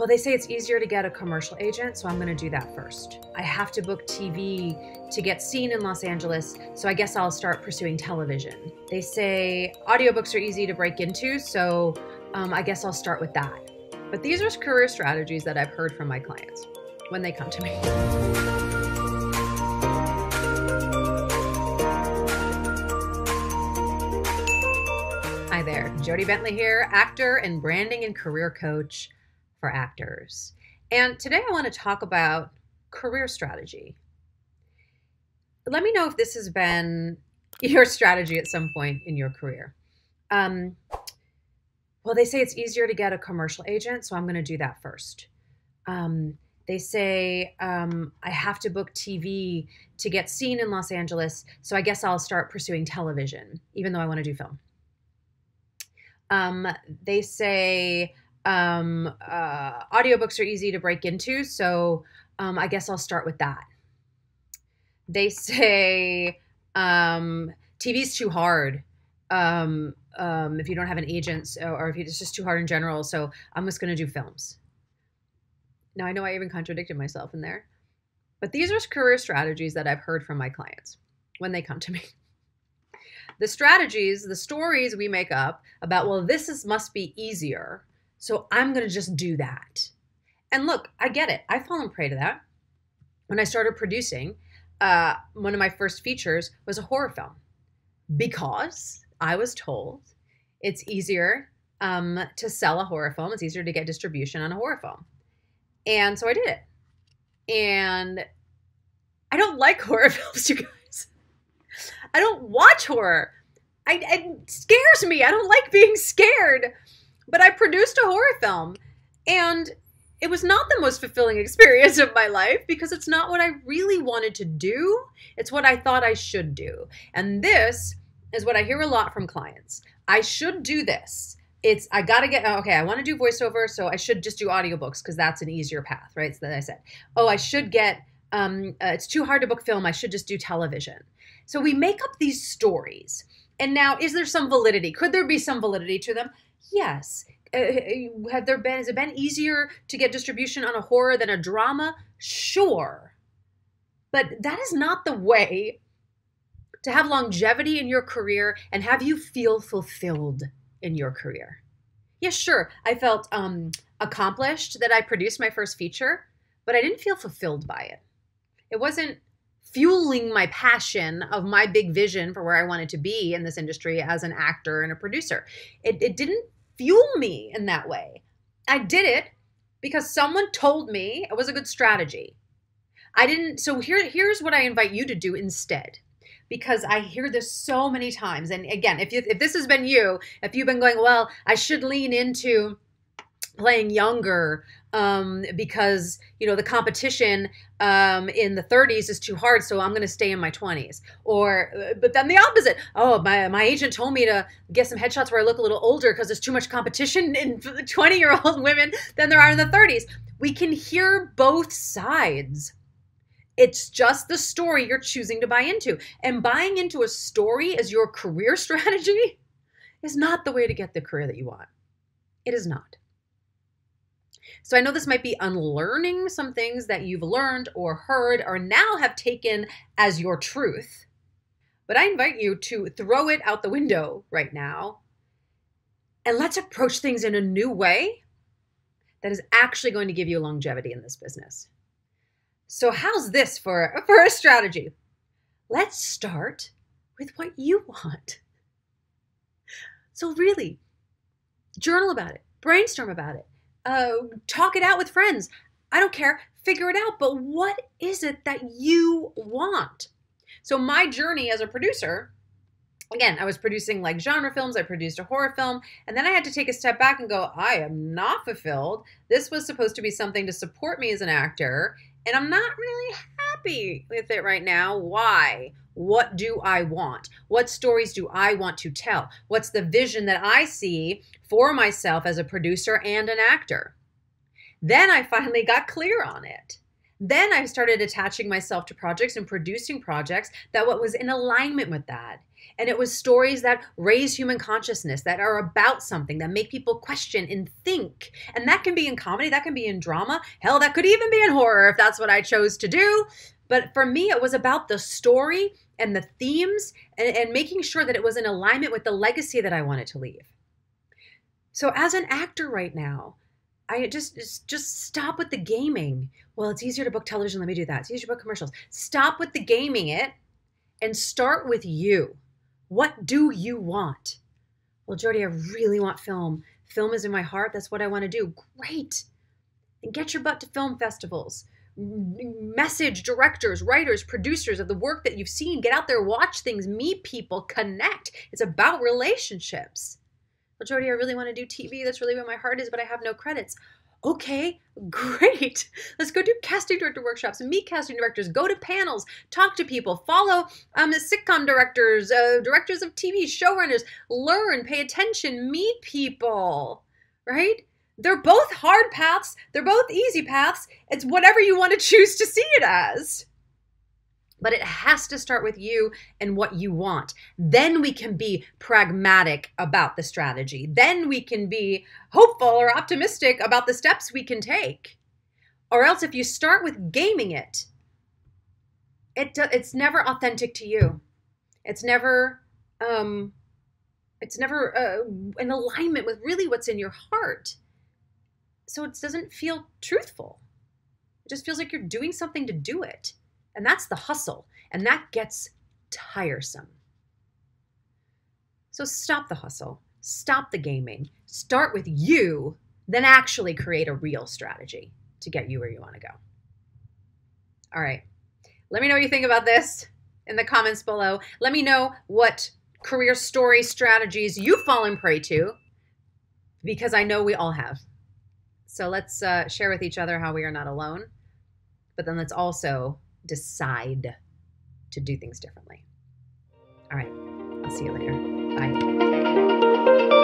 Well, they say it's easier to get a commercial agent, so I'm going to do that first. I have to book TV to get seen in Los Angeles, so I guess I'll start pursuing television. They say audiobooks are easy to break into, so I guess I'll start with that. But these are career strategies that I've heard from my clients when they come to me. Hi there, Jody Bentley here, actor and branding and career coach for actors. And today I want to talk about career strategy. Let me know if this has been your strategy at some point in your career. Well, they say it's easier to get a commercial agent, so I'm going to do that first. They say I have to book TV to get seen in Los Angeles, so I guess I'll start pursuing television, even though I want to do film. They say audiobooks are easy to break into, so I guess I'll start with that. They say TV's too hard if you don't have an agent, or if it's just too hard in general, so I'm just going to do films. Now, I know I even contradicted myself in there, but these are career strategies that I've heard from my clients when they come to me. The strategies, the stories we make up about, well, must be easier, so I'm going to just do that. And look, I get it. I've fallen prey to that. When I started producing, one of my first features was a horror film because I was told it's easier to sell a horror film. It's easier to get distribution on a horror film. And so I did it. And I don't like horror films, you guys. I don't watch horror. It scares me. I don't like being scared. But I produced a horror film, and it was not the most fulfilling experience of my life because it's not what I really wanted to do. It's what I thought I should do. And this is what I hear a lot from clients. I should do this. I got to get, okay, I want to do voiceover, so I should just do audiobooks because that's an easier path, right? So then I said, oh, I should get, it's too hard to book film. I should just do television. So we make up these stories. And now, is there some validity? Could there be some validity to them? Yes. Has it been easier to get distribution on a horror than a drama? Sure. But that is not the way to have longevity in your career and have you feel fulfilled in your career. Yes, sure. I felt accomplished that I produced my first feature, but I didn't feel fulfilled by it. It wasn't fueling my passion of my big vision for where I wanted to be in this industry as an actor and a producer. It didn't fuel me in that way. I did it because someone told me it was a good strategy. So here's what I invite you to do instead. Because I hear this so many times. And again, if this has been you, if you've been going, well, I should lean into playing younger because, the competition in the 30s is too hard, so I'm going to stay in my 20s. But then the opposite. Oh, my agent told me to get some headshots where I look a little older because there's too much competition in 20-year-old women than there are in the 30s. We can hear both sides. It's just the story you're choosing to buy into. And buying into a story as your career strategy is not the way to get the career that you want. It is not. So I know this might be unlearning some things that you've learned or heard or now have taken as your truth. But I invite you to throw it out the window right now. And let's approach things in a new way that is actually going to give you longevity in this business. So how's this for a strategy? Let's start with what you want. So really, journal about it, brainstorm about it, talk it out with friends. I don't care, figure it out. But what is it that you want? So my journey as a producer, again, I was producing like genre films. I produced a horror film. And then I had to take a step back and go, I am not fulfilled. This was supposed to be something to support me as an actor. And I'm not really happy with it right now. Why? What do I want? What stories do I want to tell? What's the vision that I see for myself as a producer and an actor? Then I finally got clear on it. Then I started attaching myself to projects and producing projects that was in alignment with that. And it was stories that raise human consciousness, that are about something, that make people question and think. And that can be in comedy, that can be in drama. Hell, that could even be in horror if that's what I chose to do. But for me, it was about the story and the themes and making sure that it was in alignment with the legacy that I wanted to leave. So as an actor right now, I just stop with the gaming. Well, it's easier to book television. Let me do that. It's easier to book commercials. Stop with the gaming it and start with you. What do you want? Well, Jodi, I really want film. Film is in my heart. That's what I want to do. Great. And get your butt to film festivals. Message directors, writers, producers of the work that you've seen. Get out there, watch things, meet people, connect. It's about relationships. Well, Jodi, I really want to do TV. That's really where my heart is, but I have no credits. Okay, great. Let's go do casting director workshops and meet casting directors, go to panels, talk to people, follow the sitcom directors, directors of TV, showrunners, learn, pay attention, meet people, right? They're both hard paths. They're both easy paths. It's whatever you want to choose to see it as. But it has to start with you and what you want. Then we can be pragmatic about the strategy. Then we can be hopeful or optimistic about the steps we can take. Or else if you start with gaming it, it's never authentic to you. It's never in alignment with really what's in your heart. So it doesn't feel truthful. It just feels like you're doing something to do it. And that's the hustle. And that gets tiresome. So stop the hustle. Stop the gaming. Start with you, then actually create a real strategy to get you where you want to go. All right. Let me know what you think about this in the comments below. Let me know what career story strategies you've fallen prey to, because I know we all have. So let's share with each other how we are not alone. But then let's also decide to do things differently. All right. I'll see you later. Bye.